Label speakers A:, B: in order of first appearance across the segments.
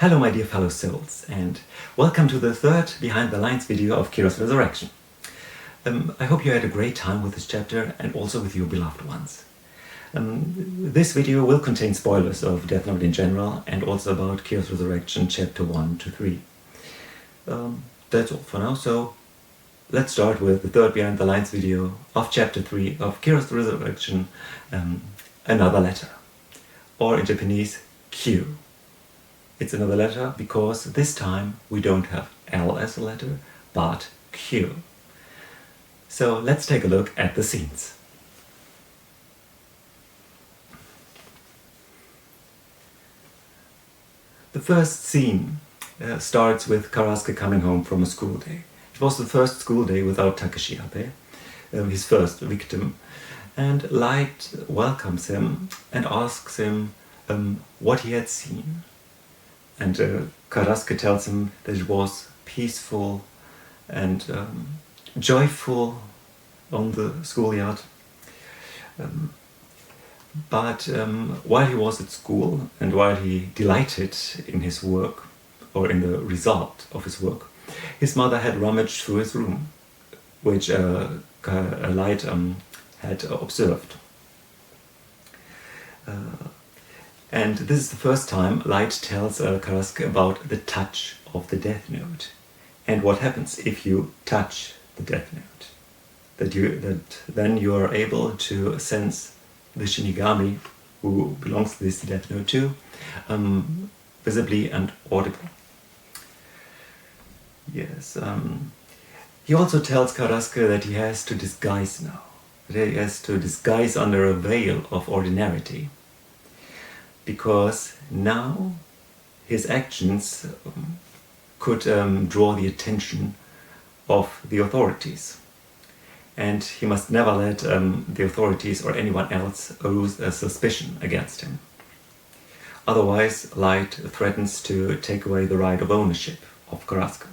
A: Hello my dear fellow souls, and welcome to the third Behind the Lines video of Kira's Resurrection. I hope you had a great time with this chapter and also with your beloved ones. This video will contain spoilers of Death Note in general and also about Kira's Resurrection chapter 1 to 3. That's all for now, so let's start with the third Behind the Lines video of chapter 3 of Kira's Resurrection, Another Letter, or in Japanese, Q. It's another letter because this time we don't have L as a letter, but Q. So let's take a look at the scenes. The first scene starts with Karasuke coming home from a school day. It was the first school day without Takeshi Abe, his first victim, and Light welcomes him and asks him what he had seen. And Karasuke tells him that it was peaceful and joyful on the schoolyard. But while he was at school and while he delighted in his work, or in the result of his work, his mother had rummaged through his room, which Light had observed. And this is the first time Light tells Karasuke about the touch of the Death Note and what happens if you touch the Death Note. That then you are able to sense the Shinigami who belongs to this Death Note too, visibly and audible. Yes. He also tells Karasuke that he has to disguise now. That he has to disguise under a veil of ordinarity. Because now his actions could draw the attention of the authorities. And he must never let the authorities or anyone else arouse a suspicion against him. Otherwise, Light threatens to take away the right of ownership of Karasuke.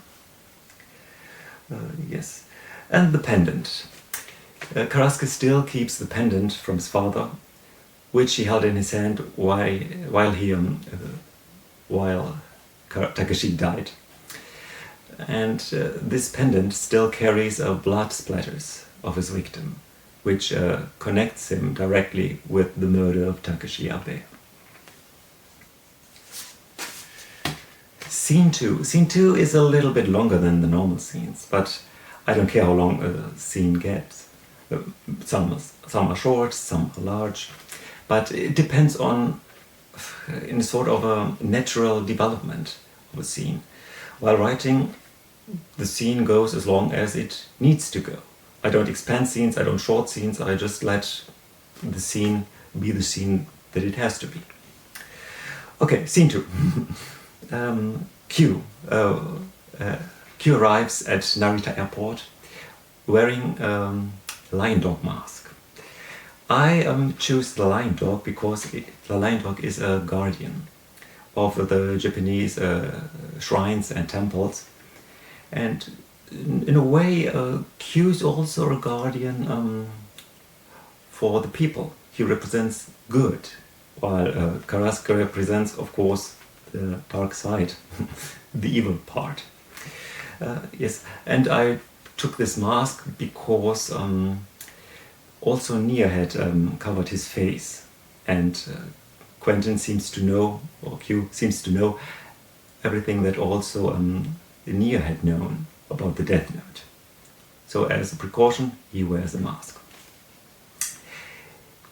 A: Yes. And the pendant. Karasuke still keeps the pendant from his father, which he held in his hand while Takeshi died. And this pendant still carries blood splatters of his victim, which connects him directly with the murder of Takeshi Abe. Scene 2. Scene 2 is a little bit longer than the normal scenes, but I don't care how long a scene gets. Some are short, some are large. But it depends on, in sort of a natural development of a scene. While writing, the scene goes as long as it needs to go. I don't expand scenes, I don't short scenes, I just let the scene be the scene that it has to be. Okay, scene 2. Q. Q arrives at Narita Airport wearing a lion dog mask. I choose the lion dog because the lion dog is a guardian of the Japanese shrines and temples, and in a way Q is also a guardian for the people. He represents good, while Karasuke represents, of course, the dark side, the evil part. Yes, and I took this mask because also Nia had covered his face, and Quentin seems to know, or Q seems to know, everything that also Nia had known about the Death Note. So as a precaution, he wears a mask.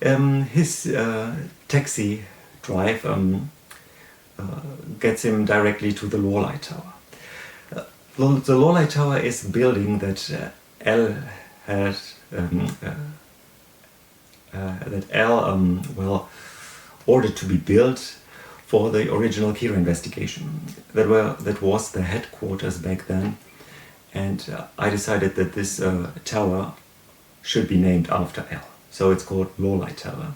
A: His taxi drive gets him directly to the Lorelei Tower. The Lorelei Tower is a building that L had ordered to be built for the original Kira investigation. That was the headquarters back then, and I decided that this tower should be named after L. So it's called Lorelei Tower,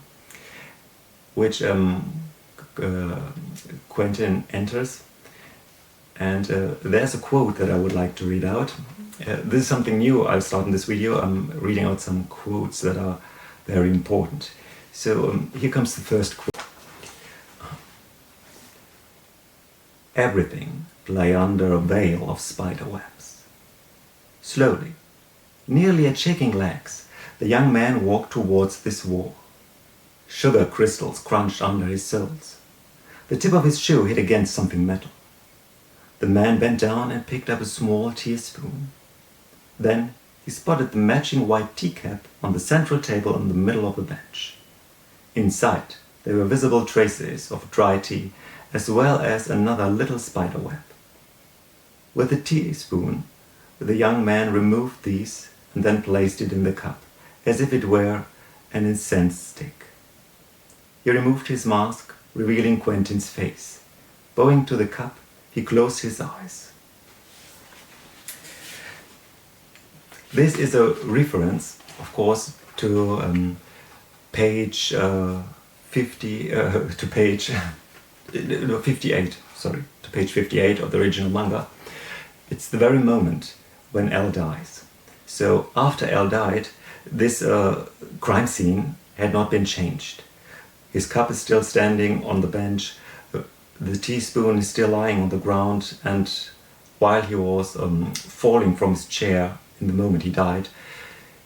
A: which Quentin enters, and there's a quote that I would like to read out. This is something new I'll start in this video. I'm reading out some quotes that are very important. So here comes the first quote. Everything lay under a veil of spider webs. Slowly, nearly at shaking legs, the young man walked towards this wall. Sugar crystals crunched under his soles. The tip of his shoe hit against something metal. The man bent down and picked up a small teaspoon. Then he spotted the matching white teacup on the central table in the middle of the bench. Inside, there were visible traces of dry tea, as well as another little spider web. With a teaspoon, the young man removed these and then placed it in the cup, as if it were an incense stick. He removed his mask, revealing Quentin's face. Bowing to the cup, he closed his eyes. This is a reference, of course, to page 58. To page 58 of the original manga. It's the very moment when L dies. So after L died, this crime scene had not been changed. His cup is still standing on the bench. The teaspoon is still lying on the ground, and while he was falling from his chair in the moment he died,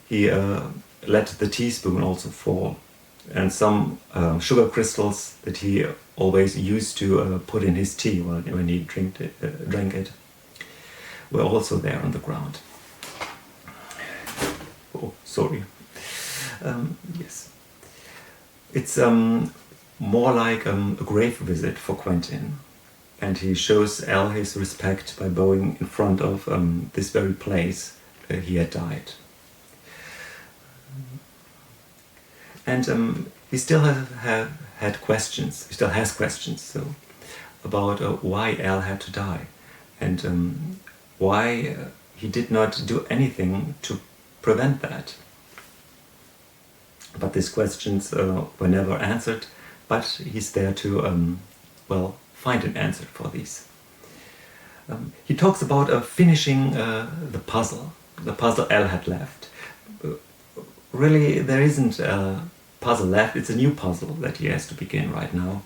A: he let the teaspoon also fall. And some sugar crystals that he always used to put in his tea when he drank it were also there on the ground. Oh, sorry. Yes. It's more like a grave visit for Quentin, and he shows L his respect by bowing in front of this very place where he had died. And he still had questions. He still has questions, so about why L had to die, and why he did not do anything to prevent that. But these questions were never answered, but he's there to, find an answer for these. He talks about finishing the puzzle L had left. Really, there isn't a puzzle left, it's a new puzzle that he has to begin right now.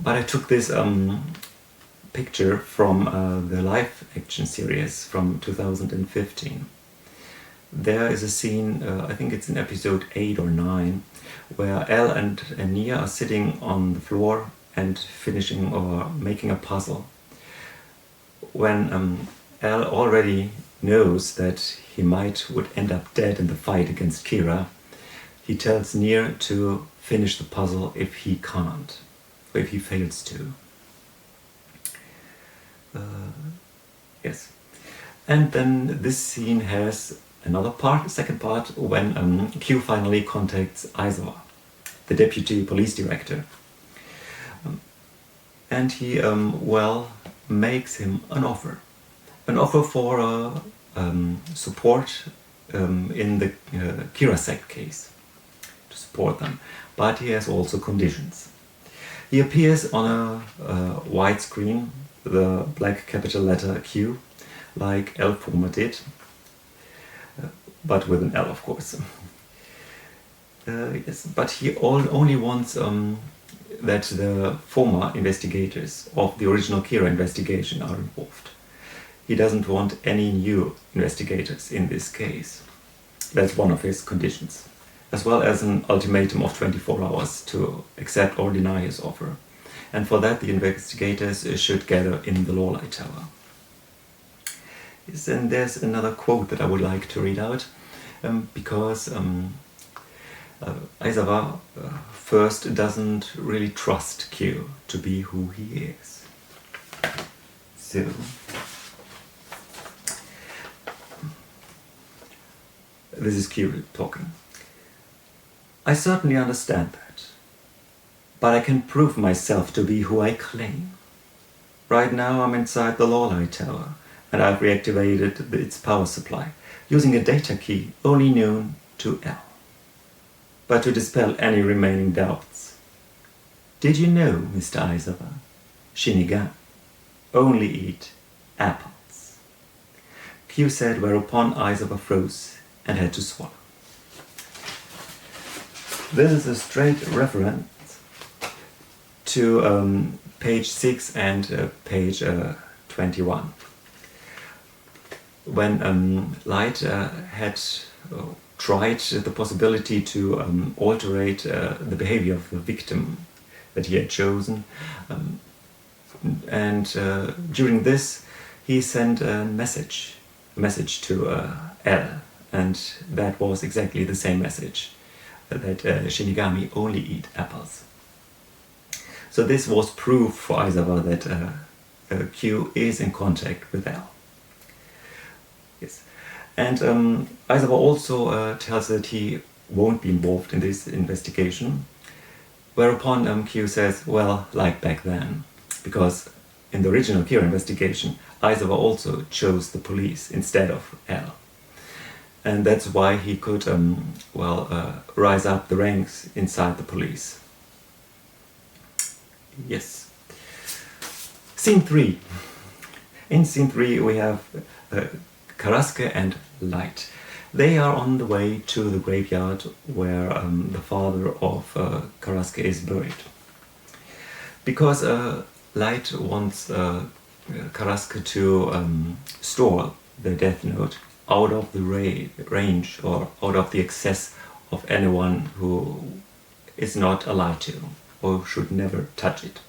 A: But I took this picture from the live action series from 2015. There is a scene, I think it's in episode 8 or 9, where Elle and Nia are sitting on the floor and finishing or making a puzzle. When Elle already knows that he would end up dead in the fight against Kira, he tells Nia to finish the puzzle if he can't, or if he fails to. Yes. And then this scene has another part, second part, when Q finally contacts Aizawa, the deputy police director. And he, makes him an offer for support in the Kira sect case, to support them. But he has also conditions. He appears on a white screen, the black capital letter Q, like L Forma did, but with an L, of course. Yes, but he only wants that the former investigators of the original Kira investigation are involved. He doesn't want any new investigators in this case. That's one of his conditions, as well as an ultimatum of 24 hours to accept or deny his offer. And for that, the investigators should gather in the Lawlight Tower. Yes, and there's another quote that I would like to read out, because Aizawa first doesn't really trust Q to be who he is. So, this is Q talking. I certainly understand that, but I can prove myself to be who I claim. Right now I'm inside the Lawlight Tower, and I've reactivated its power supply, using a data key only known to L. But to dispel any remaining doubts, did you know, Mr. Aizawa, Shinigami only eat apples? Q said, whereupon Aizawa froze and had to swallow. This is a straight reference to page 6 and page 21. When Light had tried the possibility to alterate the behavior of the victim that he had chosen, and during this he sent a message to L, and that was exactly the same message, that Shinigami only eat apples. So this was proof for Aizawa that Q is in contact with L. Yes. And Aizawa also tells that he won't be involved in this investigation, whereupon Q says, well, like back then, because in the original Kira investigation, Aizawa also chose the police instead of L. And that's why he could, rise up the ranks inside the police. Yes. Scene 3. In scene 3 we have Karasuke and Light. They are on the way to the graveyard where the father of Karasuke is buried. Because Light wants Karasuke to store the Death Note out of the range or out of the access of anyone who is not allowed to or should never touch it.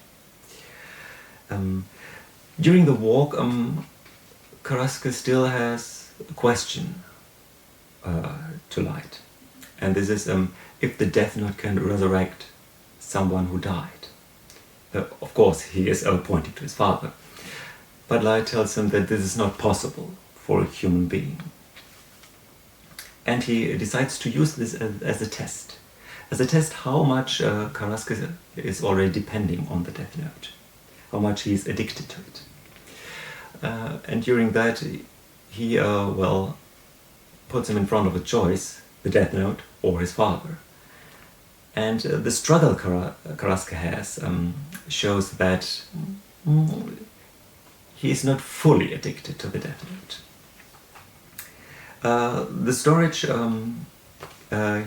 A: During the walk, Karasuke still has a question to Light, and this is if the Death Note can resurrect someone who died. Of course, he is pointing to his father, but Light tells him that this is not possible for a human being. And he decides to use this as a test. As a test how much Karasuke is already depending on the Death Note, how much he is addicted to it. And during that he, puts him in front of a choice, the Death Note or his father. And the struggle Karasuke has shows that he is not fully addicted to the Death Note. The storage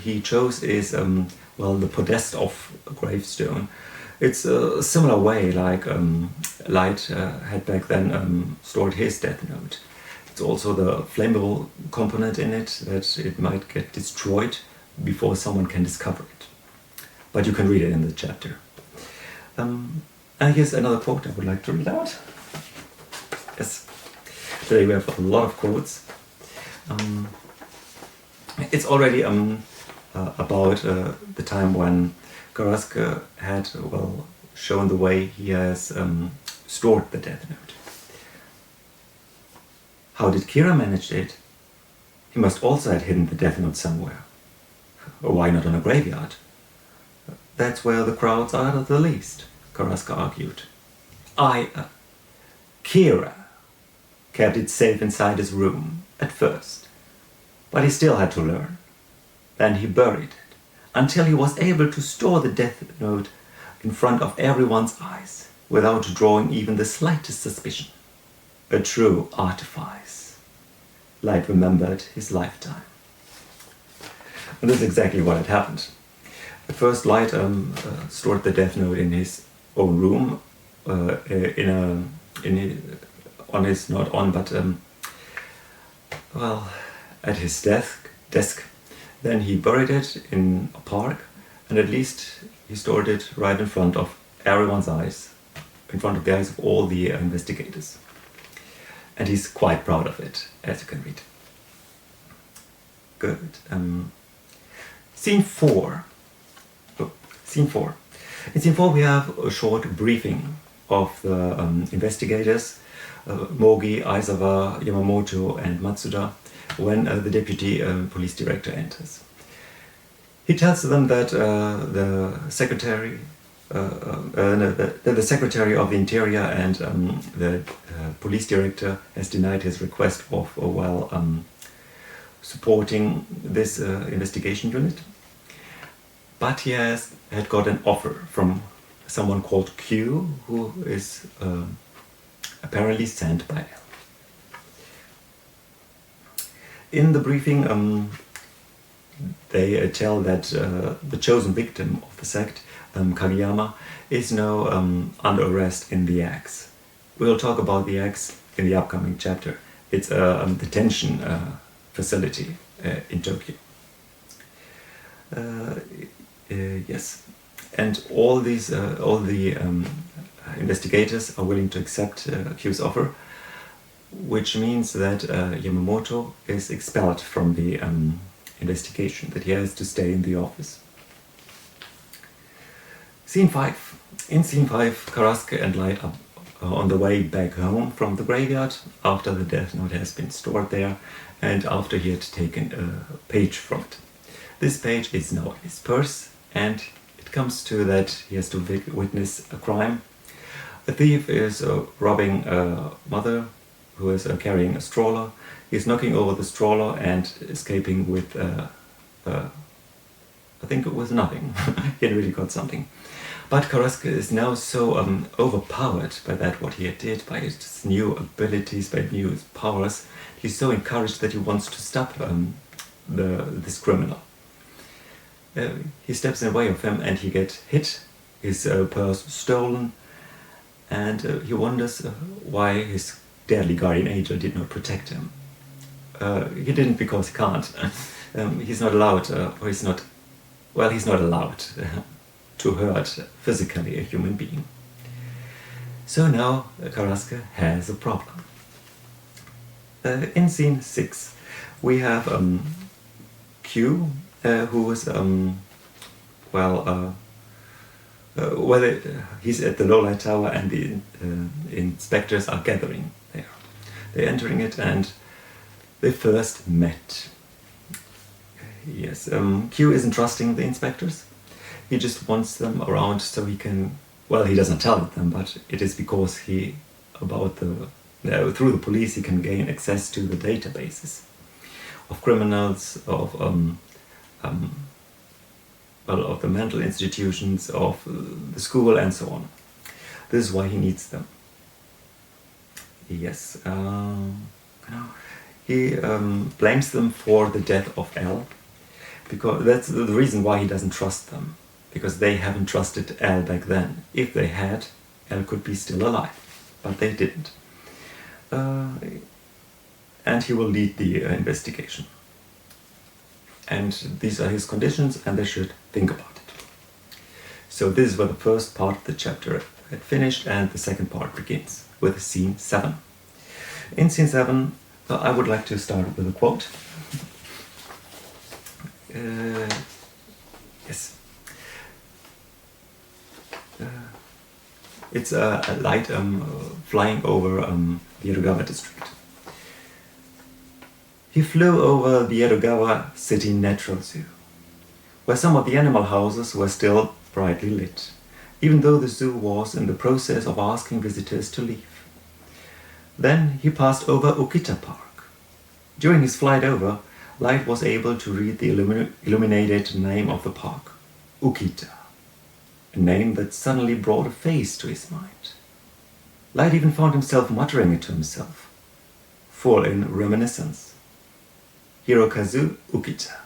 A: he chose is the podest of a gravestone. It's a similar way like Light had back then stored his Death Note. It's also the flammable component in it, that it might get destroyed before someone can discover it. But you can read it in the chapter. And here's another quote I would like to read out. Yes, today we have a lot of quotes. It's already about the time when Karasuke had shown the way he has stored the Death Note. How did Kira manage it? He must also have hidden the Death Note somewhere. Or why not on a graveyard? That's where the crowds are the least, Karasuke argued. Kira kept it safe inside his room at first, but he still had to learn. Then he buried it, until he was able to store the Death Note in front of everyone's eyes, without drawing even the slightest suspicion. A true artifice. Light remembered his lifetime. And this is exactly what had happened. At first, Light stored the Death Note in his own room, at his desk. Then he buried it in a park, and at least he stored it right in front of everyone's eyes, in front of the eyes of all the investigators. And he's quite proud of it, as you can read. Good. Scene 4. Scene 4. In scene 4 we have a short briefing of the investigators, Mogi, Aizawa, Yamamoto and Matsuda, when the deputy police director enters. He tells them that the secretary of the Interior and the police director has denied his request of supporting this investigation unit. But he had got an offer from someone called Q, who is apparently sent by L. In the briefing, they tell that the chosen victim of the sect, Kageyama, is now under arrest in the X. We'll talk about the X in the upcoming chapter. It's a detention facility in Tokyo. Yes, and all the investigators are willing to accept Q's offer, which means that Yamamoto is expelled from the investigation, that he has to stay in the office. Scene 5. In Scene 5, Karasuke and Light are on the way back home from the graveyard after the death note has been stored there and after he had taken a page from it. This page is now in his purse, and it comes to that he has to witness a crime. A thief is robbing a mother who is carrying a stroller. He's knocking over the stroller and escaping with, I think it was nothing. He had really got something. But Karasuke is now so overpowered by that what he did, by his new abilities, by new powers. He's so encouraged that he wants to stop this criminal. He steps in the way of him and he gets hit, his purse stolen, and he wonders why his deadly guardian angel did not protect him. He didn't because he can't. He's not allowed, or he's not allowed to hurt physically a human being. So now Karasuke has a problem. In Scene 6, we have Q, who is he's at the Lowlight Tower and the inspectors are gathering there. They're entering it and they first met. Yes, Q isn't trusting the inspectors. He just wants them around so he can, well, he doesn't tell them, but it is because through the police he can gain access to the databases of criminals, of the mental institutions, of the school, and so on. This is why he needs them. Yes, he blames them for the death of L, because that's the reason why he doesn't trust them, because they haven't trusted L back then. If they had, L could be still alive, but they didn't. And he will lead the investigation. And these are his conditions, and they should think about it. So this is where the first part of the chapter had finished, and the second part begins with Scene 7. In Scene 7, I would like to start with a quote. Yes. It's a light flying over the Edogawa district. He flew over the Edogawa City Natural Zoo, where some of the animal houses were still brightly lit, even though the zoo was in the process of asking visitors to leave. Then he passed over Okita Park. During his flight over, Light was able to read the illuminated name of the park, Okita, a name that suddenly brought a face to his mind. Light even found himself muttering it to himself, full in reminiscence. Hirokazu Okita,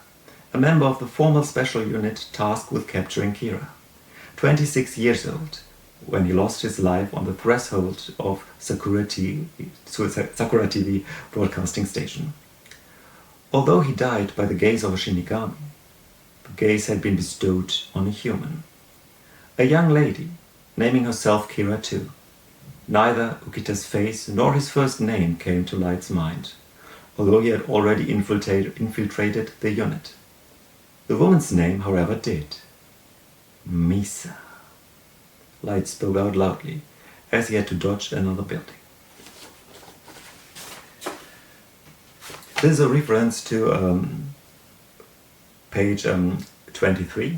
A: a member of the formal special unit tasked with capturing Kira, 26 years old, when he lost his life on the threshold of Sakura TV broadcasting station. Although he died by the gaze of a Shinigami, the gaze had been bestowed on a human. A young lady, naming herself Kira too. Neither Okita's face nor his first name came to Light's mind, although he had already infiltrated the unit. The woman's name, however, did. Misa. Light spoke out loudly, as he had to dodge another building. This is a reference to page 23,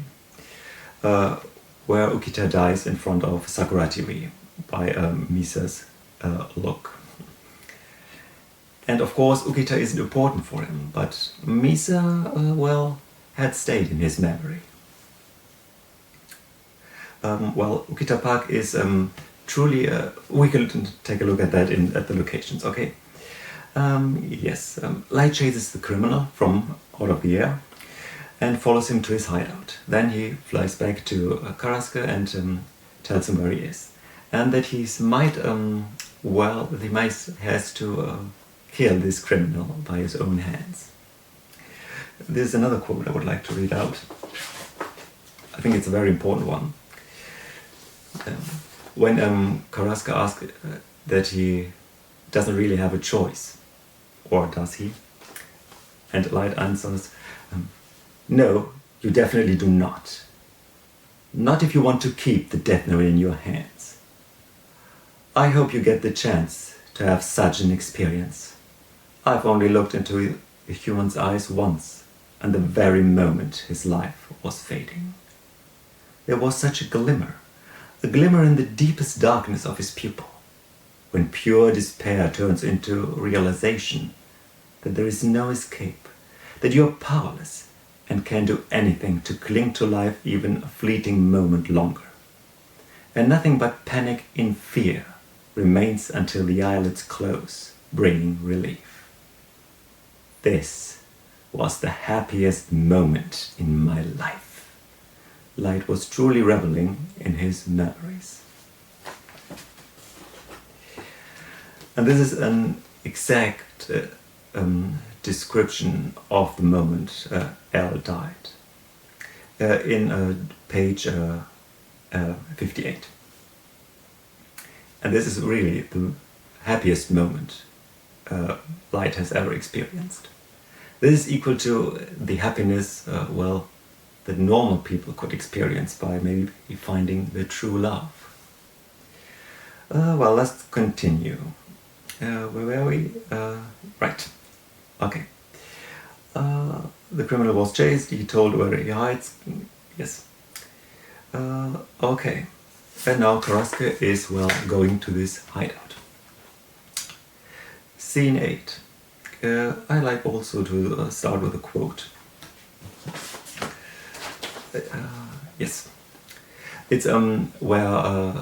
A: where Okita dies in front of Sakura TV by Misa's look. And of course, Okita isn't important for him, but Misa, had stayed in his memory. Okita Park is truly, we can take a look at that at the locations, okay? Yes, Light chases the criminal from out of the air. and follows him to his hideout. Then he flies back to Carrasco and tells him where he is, and that he has to kill this criminal by his own hands. There's another quote I would like to read out. I think it's a very important one. When Carrasco asks that he doesn't really have a choice, or does he? And Light answers, no, you definitely do not. Not if you want to keep the death note in your hands. I hope you get the chance to have such an experience. I've only looked into a human's eyes once, and the very moment his life was fading. There was such a glimmer in the deepest darkness of his pupil, when pure despair turns into realization that there is no escape, that you are powerless and can do anything to cling to life even a fleeting moment longer. And nothing but panic in fear remains until the eyelids close, bringing relief. This was the happiest moment in my life. Light was truly reveling in his memories. And this is an exact description of the moment L died in page 58. And this is really the happiest moment Light has ever experienced. This is equal to the happiness, that normal people could experience by maybe finding the true love. Let's continue. Where were we? Right. Okay. The criminal was chased, he told where he hides. Yes. Okay. And now Carrasco is, going to this hideout. Scene 8. I like also to start with a quote. Yes. It's where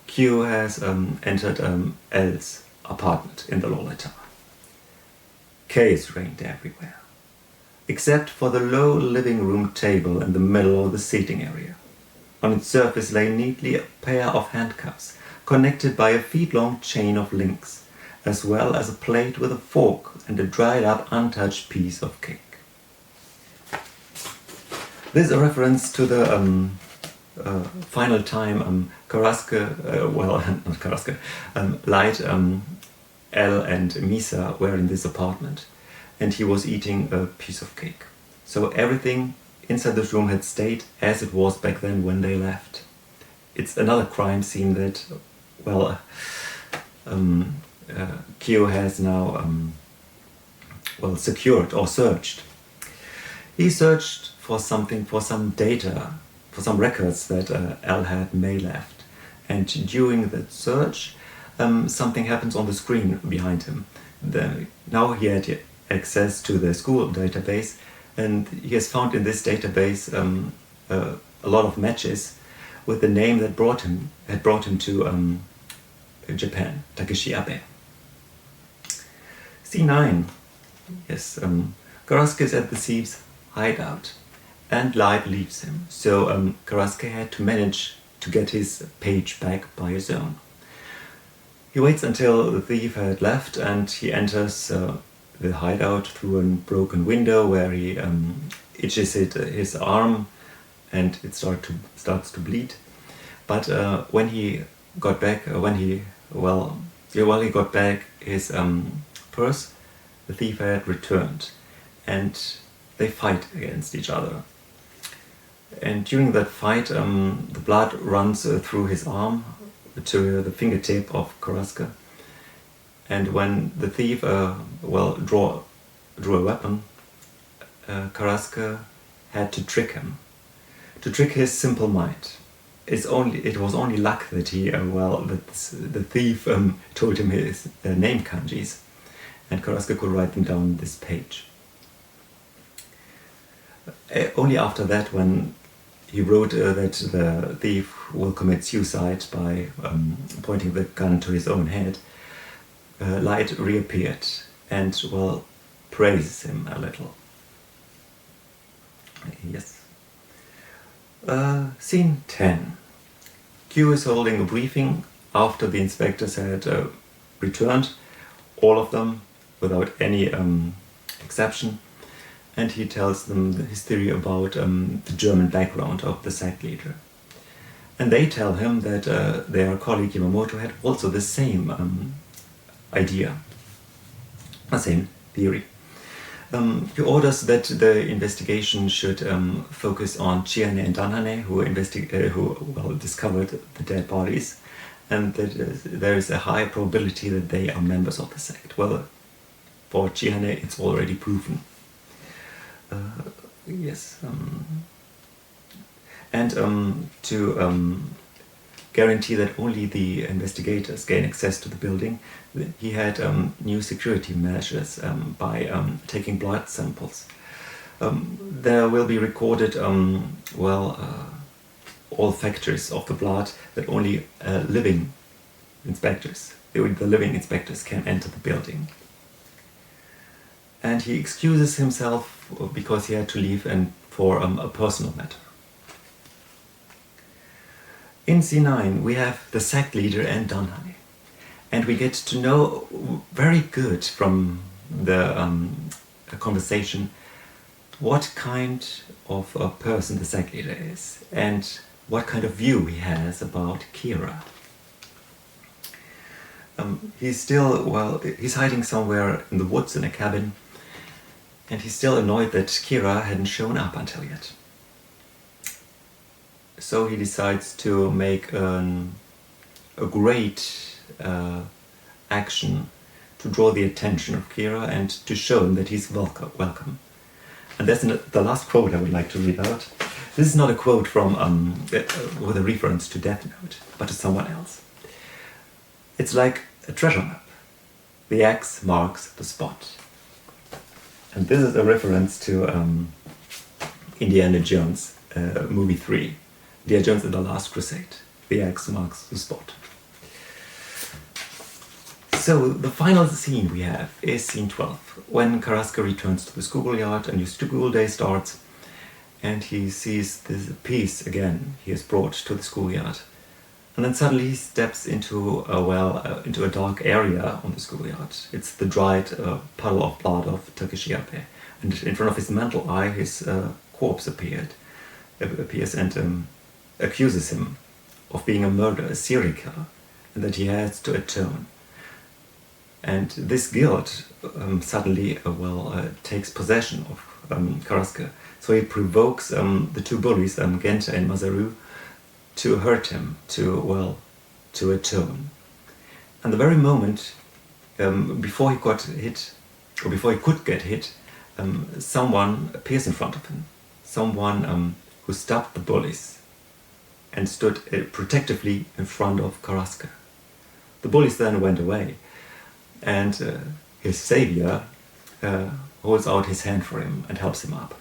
A: Q has entered L's apartment in the Lawley Tower. Chaos reigned everywhere, except for the low living room table in the middle of the seating area. On its surface lay neatly a pair of handcuffs, connected by a feet-long chain of links, as well as a plate with a fork and a dried-up, untouched piece of cake. This is a reference to the final time Carrasco, not Carrasco, Light, L and Misa were in this apartment, and he was eating a piece of cake. So everything inside this room had stayed as it was back then when they left. It's another crime scene that, Q has now, secured or searched. He searched for some data, for some records that L had May left. And during that search, something happens on the screen behind him. Now he had access to the school database, and he has found in this database a lot of matches with the name that had brought him to Japan, Takeshi Abe. C9. Yes, Carrasco is at the thief's hideout, and Light leaves him. So Carrasco had to manage to get his page back by his own. He waits until the thief had left, and he enters the hideout through a broken window where he itches his arm, and it starts to bleed. But when he got back, he got back his purse, the thief had returned, and they fight against each other. And during that fight, the blood runs through his arm to the fingertip of Carrasco. And when the thief drew a weapon, Carrasco had to trick him, to trick his simple mind. It was only luck that the thief told him his name kanjis, and Carrasco could write them down on this page. Only after that, when he wrote that the thief will commit suicide by pointing the gun to his own head, Light reappeared and praises him a little. Yes. Scene 10. Q is holding a briefing after the inspectors had returned, all of them, without any exception, and he tells them his theory about the German background of the sect leader. And they tell him that their colleague Yamamoto had also the same idea, the same theory. He orders that the investigation should focus on Chihane and Danhane, who discovered the dead bodies, and that there is a high probability that they are members of the sect. Well, for Chihane it's already proven. Yes. And to guarantee that only the investigators gain access to the building, he had new security measures by taking blood samples. There will be recorded all factors of the blood that only living inspectors, the living inspectors can enter the building. And he excuses himself because he had to leave and for a personal matter. In C9 we have the sect leader and Danhane, and we get to know very good from the conversation what kind of a person the sect leader is and what kind of view he has about Kira. He's hiding somewhere in the woods in a cabin, and he's still annoyed that Kira hadn't shown up until yet. So he decides to make a great action to draw the attention of Kira and to show him that he's welcome. And that's the last quote I would like to read out. This is not a quote from with a reference to Death Note, but to someone else. It's like a treasure map. The X marks the spot. And this is a reference to Indiana Jones, movie 3. Indiana Jones and the Last Crusade. The X marks the spot. So the final scene we have is scene 12, when Carrasco returns to the schoolyard, a new school day starts, and he sees this piece again he has brought to the schoolyard. And then suddenly he steps into a dark area on the schoolyard. It's the dried puddle of blood of Takeshi Abe. And in front of his mental eye, his corpse appears and accuses him of being a murderer, a serial killer, and that he has to atone. And this guilt suddenly takes possession of Carrasco. So he provokes the two bullies, Genta and Masaru, to hurt him, to atone. And the very moment before he got hit, or before he could get hit, someone appears in front of him. Someone who stopped the bullies and stood protectively in front of Carrasco. The bullies then went away, and his savior holds out his hand for him and helps him up.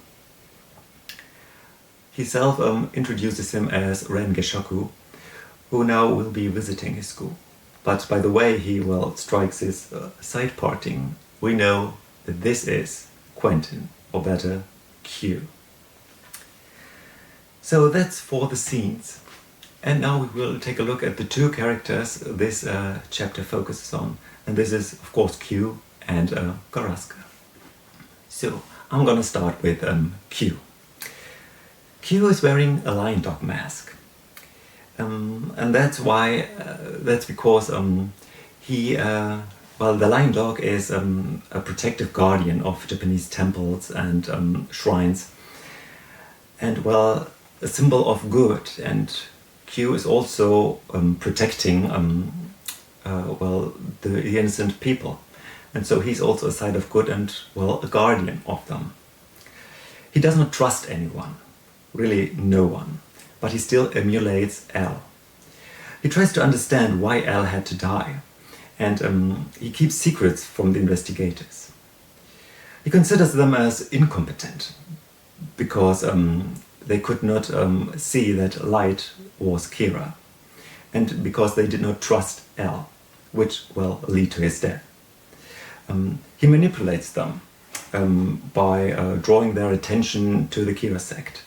A: He introduces him as Ren Geshoku, who now will be visiting his school. But by the way he strikes his side parting, we know that this is Quentin, or better, Q. So that's for the scenes. And now we will take a look at the two characters this chapter focuses on. And this is, of course, Q and Carrasco. So I'm gonna start with Q. Q is wearing a lion dog mask. And that's because the lion dog is a protective guardian of Japanese temples and shrines. And a symbol of good, and Q is also protecting the innocent people, and so he's also a side of good and a guardian of them. He does not trust anyone, really no one, but he still emulates L. He tries to understand why L had to die, and he keeps secrets from the investigators. He considers them as incompetent because they could not see that Light was Kira, and because they did not trust L, which will lead to his death. He manipulates them by drawing their attention to the Kira sect.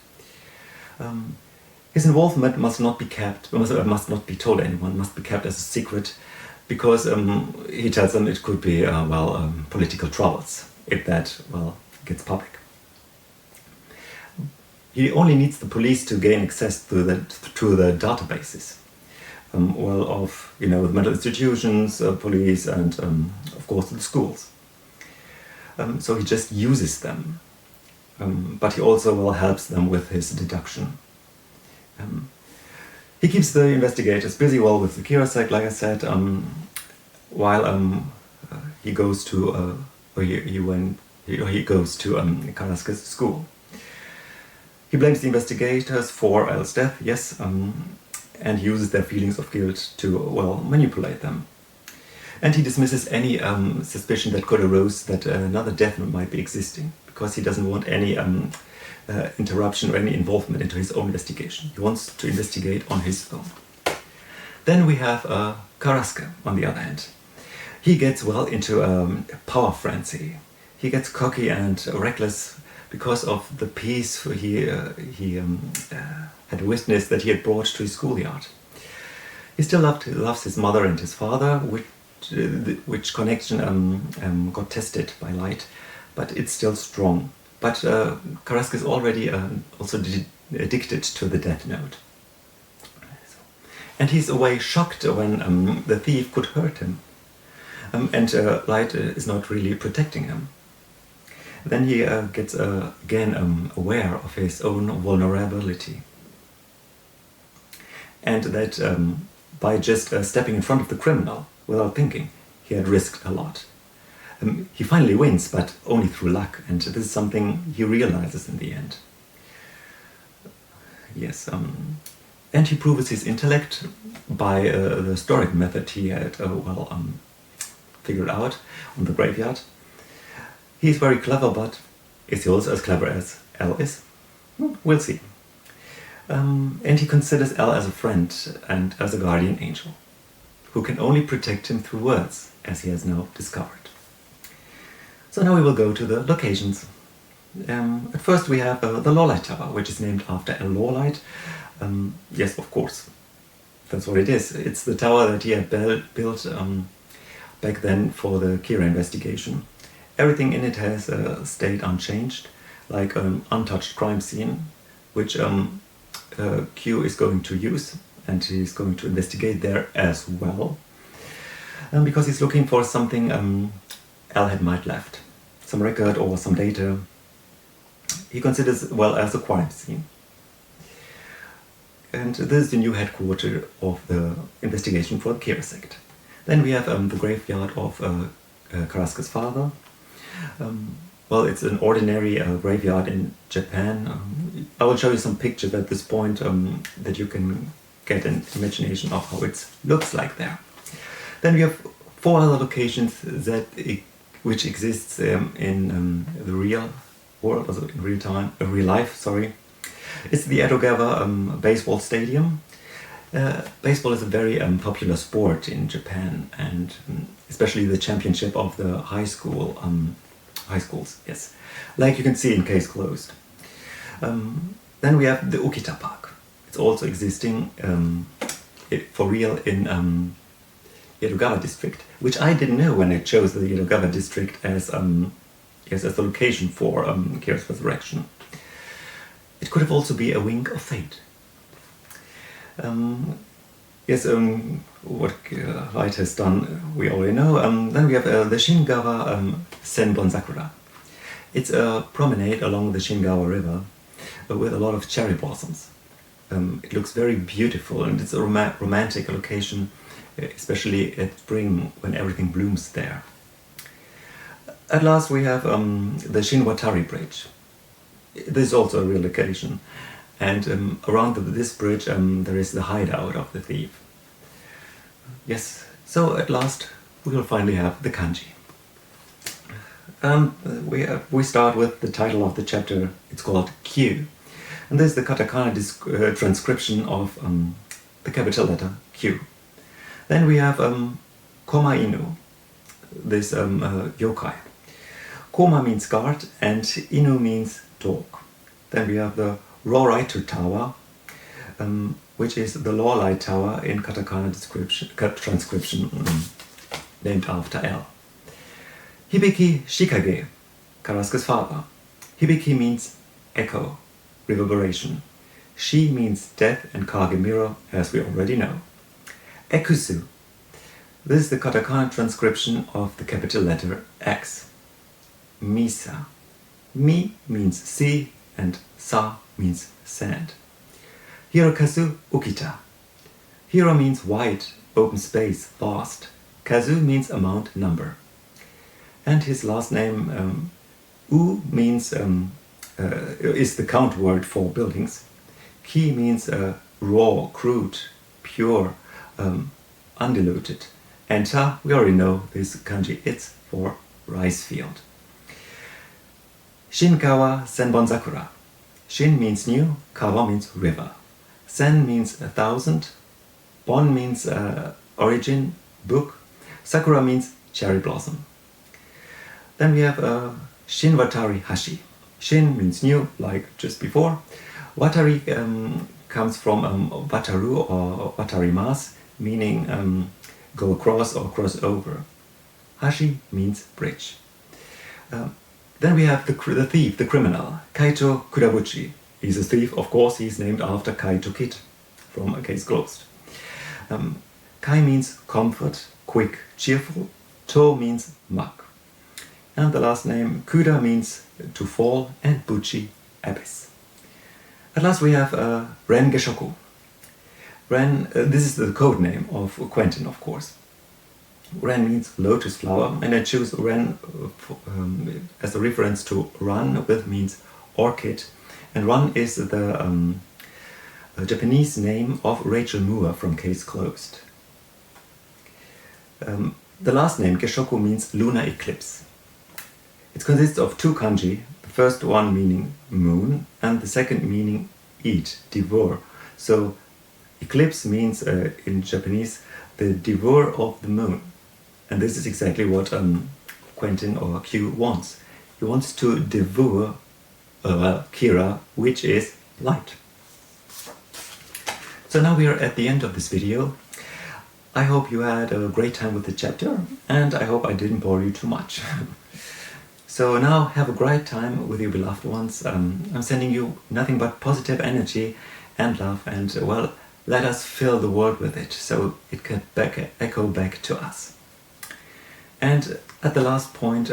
A: His involvement must not be told anyone, must be kept as a secret, because he tells them it could be political troubles if that gets public. He only needs the police to gain access to the databases of the mental institutions, police, and of course the schools. So he just uses them, but he also helps them with his deduction. He keeps the investigators busy with the Kira sect, like I said, while he goes to Carrasco's school. He blames the investigators for El's death, yes, and uses their feelings of guilt to manipulate them. And he dismisses any suspicion that could arise that another death might be existing, because he doesn't want any interruption or any involvement into his own investigation. He wants to investigate on his own. Then we have Carrasco, on the other hand. He gets into a power frenzy. He gets cocky and reckless because of the peace he had witnessed that he had brought to his schoolyard. He still loves his mother and his father, which connection got tested by light, but it's still strong. But Carrasco is already also addicted to the Death Note. And he's away shocked when the thief could hurt him. And Light is not really protecting him. Then he gets again aware of his own vulnerability. And that by just stepping in front of the criminal without thinking, he had risked a lot. He finally wins, but only through luck, and this is something he realizes in the end. Yes, and he proves his intellect by the historic method he had figured out on the graveyard. He's very clever, but is he also as clever as El is? We'll see. And he considers El as a friend and as a guardian angel, who can only protect him through words, as he has now discovered. So now we will go to the locations. At first we have the Lawlight Tower, which is named after El Lawlight. Yes, of course, that's what it is. It's the tower that he had built back then for the Kira investigation. Everything in it has stayed unchanged, like an untouched crime scene, which Q is going to use, and he's going to investigate there as well, because he's looking for something El had might left, some record or some data. He considers as a crime scene. And this is the new headquarters of the investigation for the Kira sect. Then we have the graveyard of Carrasco's father. It's an ordinary graveyard in Japan. I will show you some pictures at this point that you can get an imagination of how it looks like there. Then we have 4 other locations which exists in the real world, also in real life. Sorry, it's the Edogawa baseball stadium. Baseball is a very popular sport in Japan, and especially the championship of the high schools. Yes, like you can see in Case Closed. Then we have the Ukita Park. It's also existing for real in Edogawa district, which I didn't know when I chose the Edogawa district as the location for Kira's resurrection. It could have also been a wink of fate. What Light has done, we already know. Then we have the Shingawa Senbon Sakura. It's a promenade along the Shingawa River with a lot of cherry blossoms. It looks very beautiful, and it's a romantic location, especially at spring when everything blooms there. At last we have the Shinwatari Bridge. This is also a real location, and around this bridge there is the hideout of the thief. Yes, so at last we will finally have the kanji. We start with the title of the chapter. It's called Q, and this is the katakana transcription of the capital letter Q. Then we have Koma Inu, this yokai. Koma means guard and Inu means dog. Then we have the Roraitu Tower, which is the law light tower in katakana transcription, named after L. Hibiki Shikage, Karasuke's father. Hibiki means echo, reverberation. Shi means death and Kage mirror, as we already know. Ekusu. This is the katakana transcription of the capital letter X. Misa. Mi means sea and sa means sand. Hirokazu Ukita. Hiro means wide, open space, vast. Kazu means amount, number. And his last name, U means is the count word for buildings. Ki means raw, crude, pure, undiluted. And Ta, we already know this kanji, it's for rice field. Shinkawa Senbon Sakura. Shin means new, kawa means river. Sen means 1,000, bon means origin, book, sakura means cherry blossom. Then we have Shin Watari Hashi. Shin means new, like just before. Watari comes from wataru or watarimasu, meaning go across or cross over. Hashi means bridge. Then we have the thief, the criminal, Kaito Kurabuchi. He's a thief, of course, he's named after Kaito Kid, from A Case Closed. Kai means comfort, quick, cheerful. To means mug. And the last name, Kuda, means to fall, and Buchi, abyss. At last we have Ren Geshoku. Ren, this is the code name of Quentin, of course. Ren means lotus flower, and I choose Ren as a reference to Ran, which means orchid. And Ran is the Japanese name of Rachel Moore from Case Closed. The last name, Geshoku, means lunar eclipse. It consists of two kanji, the first one meaning moon, and the second meaning eat, devour. So eclipse means in Japanese the devour of the moon. And this is exactly what Quentin or Q wants. He wants to devour Kira, which is light. So now we are at the end of this video. I hope you had a great time with the chapter, and I hope I didn't bore you too much. So now have a great time with your beloved ones. I'm sending you nothing but positive energy and love, and well, let us fill the world with it so it can echo back to us. And at the last point,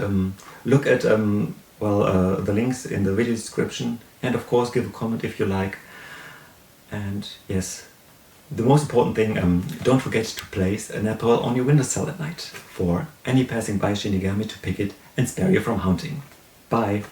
A: look at the links in the video description, and of course give a comment if you like. And yes, the most important thing, don't forget to place an apple on your windowsill at night for any passing by Shinigami to pick it and spare you from haunting. Bye!